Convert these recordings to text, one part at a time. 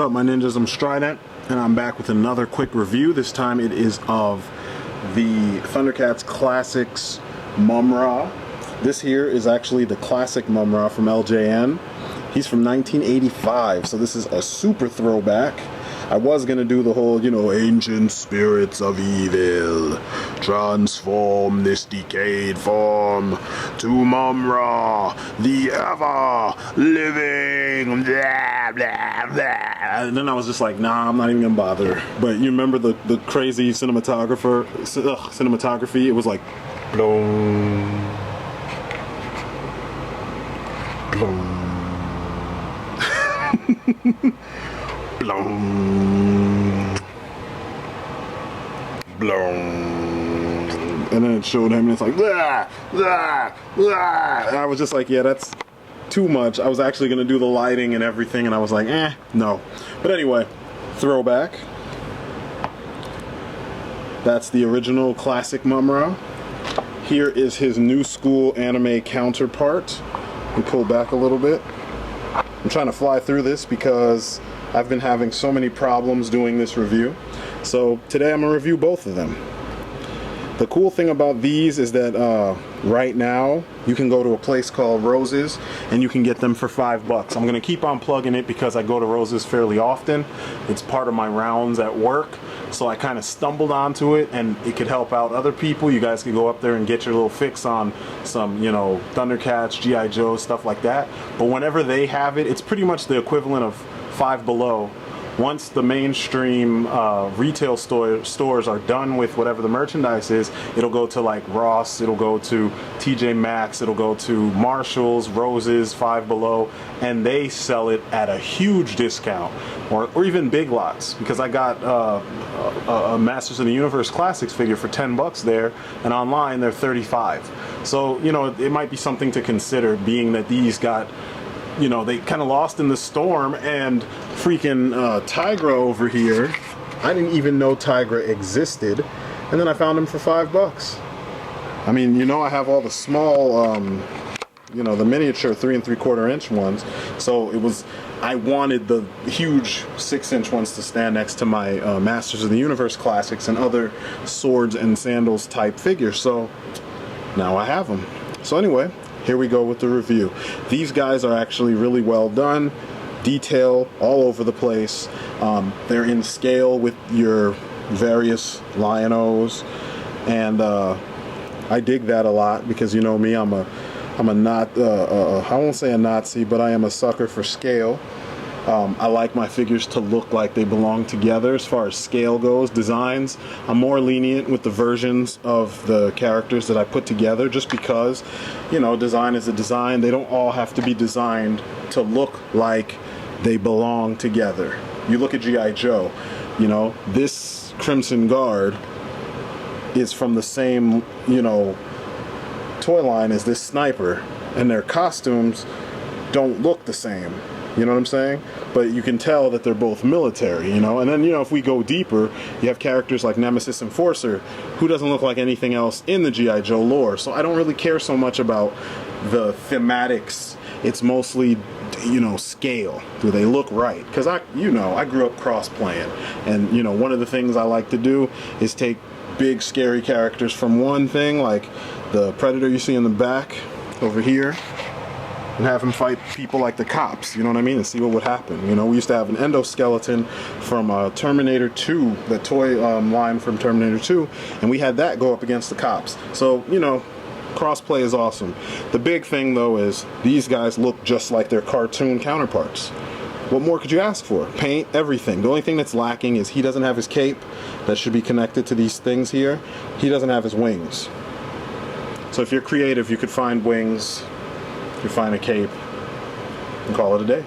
What up, my ninjas? I'm Strident, and I'm back with another quick review. This time it is of the Thundercats Classics Mumm Ra. This here is actually the classic Mumm Ra from LJN. He's from 1985, so this is a super throwback. I was gonna do the whole, ancient spirits of evil, transform this decayed form to Mumm Ra, the ever-living, blah, blah, blah. And then I was just like, nah, I'm not even gonna bother. But you remember the crazy cinematography? It was like, bloom, bloom. Bloom, bloom, and then it showed him, and it's like, blah, blah, blah. And I was just like, yeah, that's too much. I was actually gonna do the lighting and everything, and I was like, no. But anyway, throwback. That's the original classic Mumm Ra. Here is his new school anime counterpart. We pull back a little bit. I'm trying to fly through this because I've been having so many problems doing this review. So today I'm going to review both of them. The cool thing about these is that right now you can go to a place called Roses and you can get them for $5. I'm going to keep on plugging it because I go to Roses fairly often. It's part of my rounds at work. So I kind of stumbled onto it, and it could help out other people. You guys can go up there and get your little fix on some, Thundercats, G.I. Joe, stuff like that. But whenever they have it, it's pretty much the equivalent of Five Below. Once the mainstream retail stores are done with whatever the merchandise is, it'll go to like Ross, it'll go to TJ Maxx, it'll go to Marshall's, Roses, Five Below, and they sell it at a huge discount, or even Big Lots, because I got a Masters of the Universe Classics figure for $10 there, and online they're $35. So, it might be something to consider, being that these got, they kind of lost in the storm, and freaking Tigra over here, I didn't even know Tigra existed, and then I found him for $5. I mean, I have all the small, the miniature 3 3/4 inch ones, so I wanted the huge 6-inch ones to stand next to my Masters of the Universe Classics and other swords and sandals type figures, so now I have them. So anyway, here we go with the review. These guys are actually really well done. Detail all over the place. They're in scale with your various Lion-Os, and I dig that a lot because me, I'm a not I won't say a Nazi, but I am a sucker for scale. I like my figures to look like they belong together as far as scale goes. Designs, I'm more lenient with the versions of the characters that I put together, just because, design is a design. They don't all have to be designed to look like they belong together. You look at G.I. Joe, this Crimson Guard is from the same, toy line as this sniper, and their costumes don't look the same. You know what I'm saying? But you can tell that they're both military, And then, if we go deeper, you have characters like Nemesis Enforcer, who doesn't look like anything else in the G.I. Joe lore. So I don't really care so much about the thematics. It's mostly, scale. Do they look right? Because I grew up cross-playing. And, one of the things I like to do is take big, scary characters from one thing, like the Predator you see in the back over here, and have him fight people like the cops, you know what I mean, and see what would happen. We used to have an endoskeleton from Terminator 2, the toy line from Terminator 2, and we had that go up against the cops. So, crossplay is awesome. The big thing, though, is these guys look just like their cartoon counterparts. What more could you ask for? Paint, everything. The only thing that's lacking is he doesn't have his cape that should be connected to these things here. He doesn't have his wings. So if you're creative, you could find wings, you find a cape, and call it a day.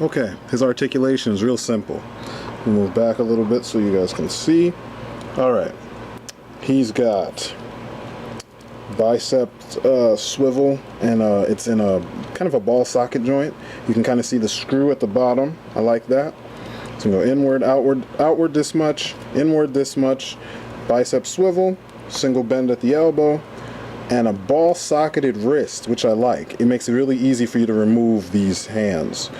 Okay, his articulation is real simple. We'll move back a little bit so you guys can see. Alright, he's got bicep swivel, and it's in a kind of a ball socket joint. You can kind of see the screw at the bottom. I like that. So go inward, outward this much, inward this much, bicep swivel, single bend at the elbow, and a ball socketed wrist, which I like. It makes it really easy for you to remove these hands.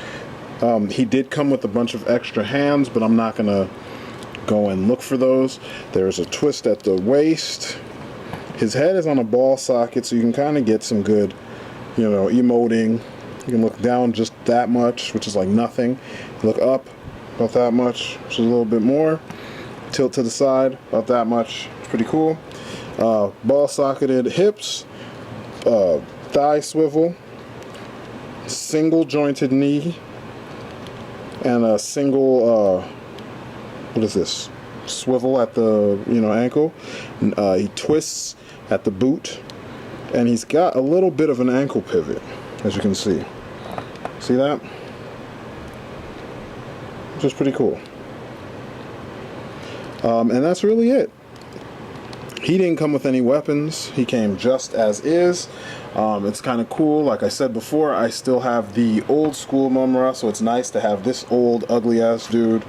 He did come with a bunch of extra hands, but I'm not gonna go and look for those. There's a twist at the waist. His head is on a ball socket, so you can kind of get some good, you know, emoting. You can look down just that much, which is like nothing. Look up about that much, which is a little bit more. Tilt to the side about that much. It's pretty cool. Ball socketed hips, thigh swivel, single jointed knee, and a single what is this, swivel at the, you know, ankle. He twists at the boot, and he's got a little bit of an ankle pivot, as you can see. See that? Which is pretty cool. And that's really it. He didn't come with any weapons. He came just as is. It's kind of cool. Like I said before, I still have the old school Mumm Ra, so it's nice to have this old ugly ass dude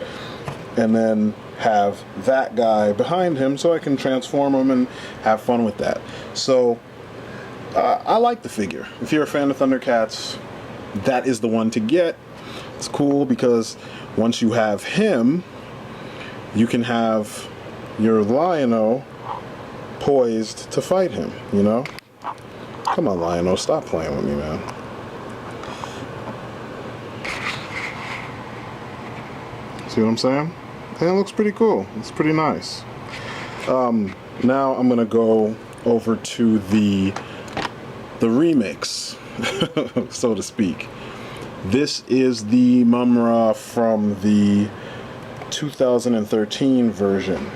and then have that guy behind him so I can transform him and have fun with that. So I like the figure. If you're a fan of Thundercats, that is the one to get. It's cool because once you have him, you can have your Lion-O poised to fight him, you know? Come on, Lion-O, stop playing with me, man. See what I'm saying? And it looks pretty cool. It's pretty nice. Now I'm gonna go over to the remix, so to speak. This is the Mumm Ra from the 2013 version.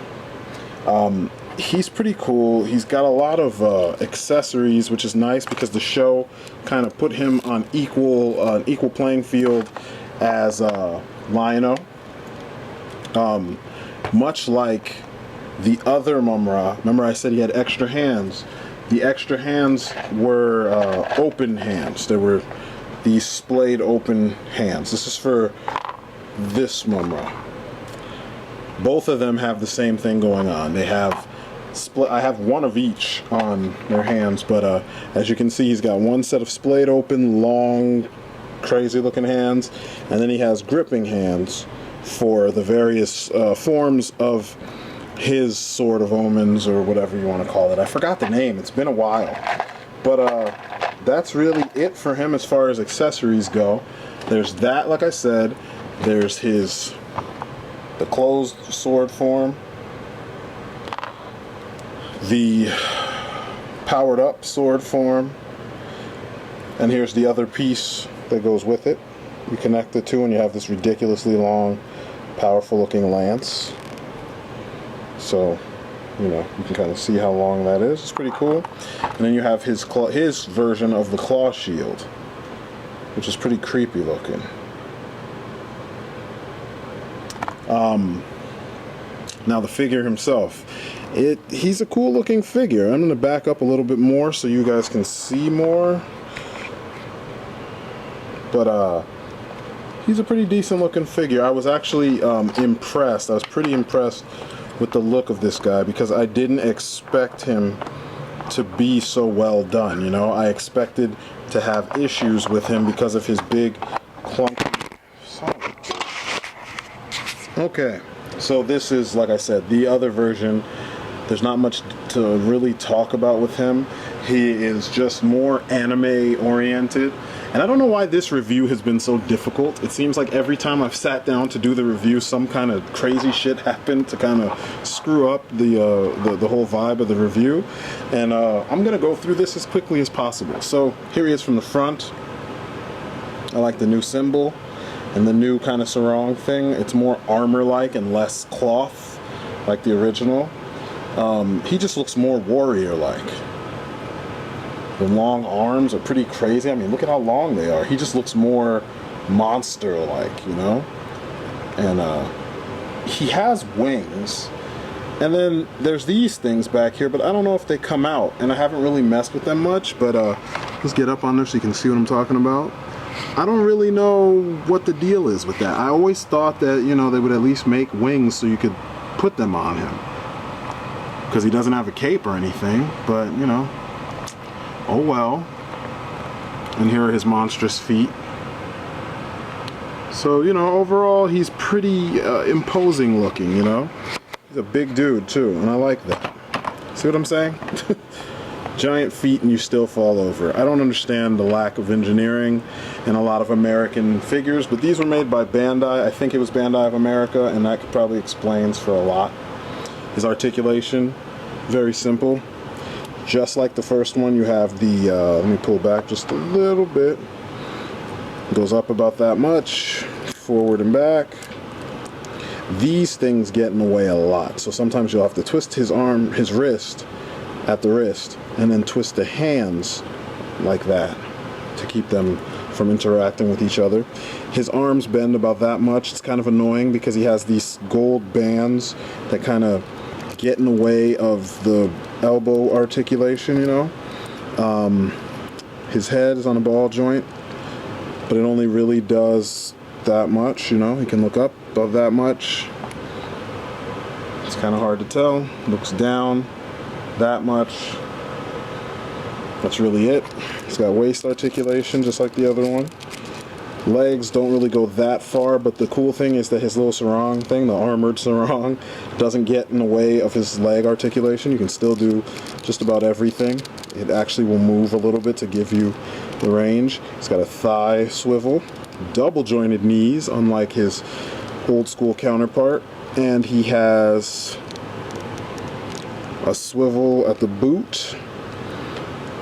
He's pretty cool. He's got a lot of accessories, which is nice because the show kind of put him on equal playing field as Lion-O. Much like the other Mumm Ra. Remember I said he had extra hands. The extra hands were open hands. They were these splayed open hands. This is for this Mumm Ra. Both of them have the same thing going on. They have split. I have one of each on their hands, but as you can see, he's got one set of splayed open, long, crazy looking hands, and then he has gripping hands for the various forms of his Sword of Omens, or whatever you want to call it. I forgot the name. It's been a while. But that's really it for him as far as accessories go. There's that, like I said. There's the closed sword form, the powered up sword form, and here's the other piece that goes with it. You connect the two and you have this ridiculously long, powerful looking lance. So, you know, you can kind of see how long that is. It's pretty cool. And then you have his version of the claw shield, which is pretty creepy looking. Now the figure himself, he's a cool looking figure. I'm going to back up a little bit more so you guys can see more. But he's a pretty decent looking figure. I was actually impressed. I was pretty impressed with the look of this guy because I didn't expect him to be so well done. You know, I expected to have issues with him because of his big clunky. Okay, so this is, like I said, the other version. There's not much to really talk about with him. He is just more anime oriented. And I don't know why this review has been so difficult. It seems like every time I've sat down to do the review, some kind of crazy shit happened to kind of screw up the whole vibe of the review. And I'm going to go through this as quickly as possible. So here he is from the front. I like the new symbol and the new kind of sarong thing. It's more armor-like and less cloth, like the original. He just looks more warrior-like. The long arms are pretty crazy. I mean, look at how long they are. He just looks more monster-like, you know? And he has wings. And then there's these things back here, but I don't know if they come out. And I haven't really messed with them much, but let's get up on there so you can see what I'm talking about. I don't really know what the deal is with that. I always thought that, you know, they would at least make wings so you could put them on him. Because he doesn't have a cape or anything, but, you know. Oh well. And here are his monstrous feet. So, you know, overall, he's pretty imposing looking, you know? He's a big dude, too, and I like that. See what I'm saying? Giant feet and you still fall over. I don't understand the lack of engineering in a lot of American figures, but these were made by Bandai. I think it was Bandai of America, and that probably explains for a lot. His articulation, very simple. Just like the first one, you have the, let me pull back just a little bit. Goes up about that much, forward and back. These things get in the way a lot, so sometimes you'll have to twist his arm, his wrist, at the wrist, and then twist the hands like that to keep them from interacting with each other. His arms bend about that much. It's kind of annoying because he has these gold bands that kind of get in the way of the elbow articulation, you know. His head is on a ball joint, but it only really does that much, you know. He can look up above that much. It's kind of hard to tell. Looks down that much. That's really it. He's got waist articulation just like the other one. Legs don't really go that far, but the cool thing is that his little sarong thing, the armored sarong, doesn't get in the way of his leg articulation. You can still do just about everything. It actually will move a little bit to give you the range. He's got a thigh swivel, double jointed knees, unlike his old school counterpart, and he has a swivel at the boot.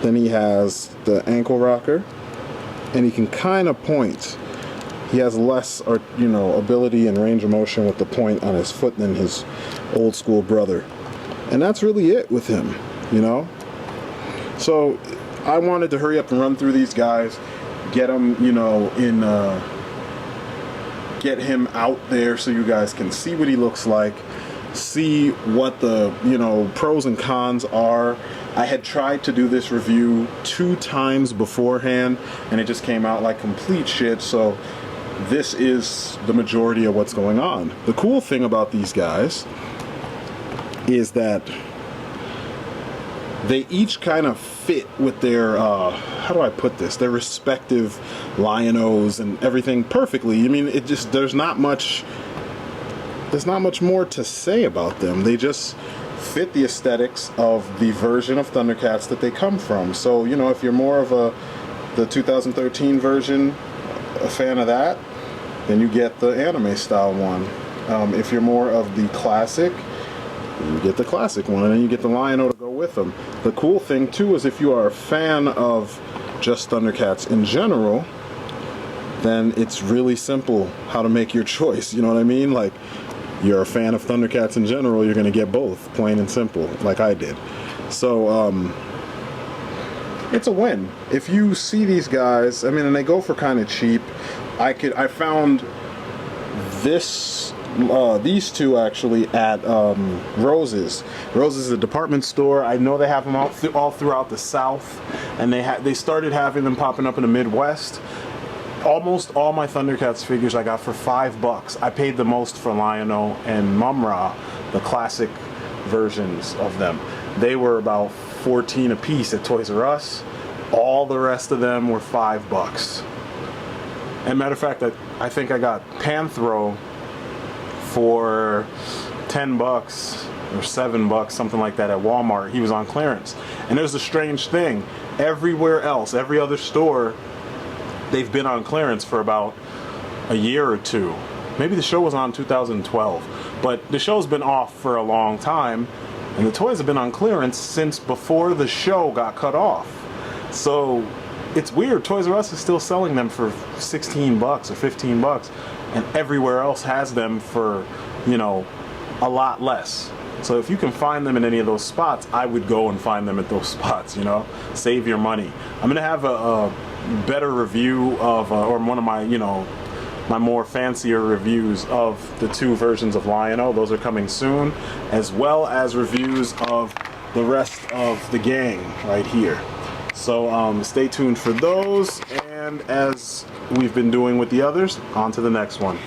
Then he has the ankle rocker, and he can kind of point. He has less, you know, ability and range of motion with the point on his foot than his old school brother, and that's really it with him, you know. So I wanted to hurry up and run through these guys, get them, you know, in, get him out there so you guys can see what he looks like, see what the, you know, pros and cons are. I had tried to do this review 2 times beforehand, and it just came out like complete shit, so this is the majority of what's going on. The cool thing about these guys is that they each kind of fit with their, how do I put this, their respective Lion-Os and everything perfectly. I mean, it just, there's not much more to say about them. They just fit the aesthetics of the version of Thundercats that they come from. So, you know, if you're more of the 2013 version, a fan of that, then you get the anime style one. If you're more of the classic, you get the classic one, and then you get the Lion-O to go with them. The cool thing too is if you are a fan of just Thundercats in general, then it's really simple how to make your choice. You know what I mean? Like, you're a fan of Thundercats in general, you're gonna get both, plain and simple, like I did. So it's a win. If you see these guys, I mean, and they go for kind of cheap. I found these two actually at Rose's. Rose's is a department store. I know they have them all throughout the South, and they started having them popping up in the Midwest. Almost all my Thundercats figures I got for $5. I paid the most for Lion-O and Mumm Ra, the classic versions of them. They were about $14 a piece at Toys R Us. All the rest of them were $5. And matter of fact, I think I got Panthro for $10 or $7, something like that, at Walmart. He was on clearance. And there's a strange thing. Everywhere else, every other store, they've been on clearance for about a year or two. Maybe the show was on 2012, but the show's been off for a long time, and the toys have been on clearance since before the show got cut off. So it's weird. Toys R Us is still selling them for $16 or $15, and everywhere else has them for, you know, a lot less. So if you can find them in any of those spots, I would go and find them at those spots, you know, save your money. I'm gonna have a better review of, or one of my, you know, my more fancier reviews of the 2 versions of Lion-O. Those are coming soon, as well as reviews of the rest of the gang right here. So stay tuned for those, and as we've been doing with the others, on to the next one.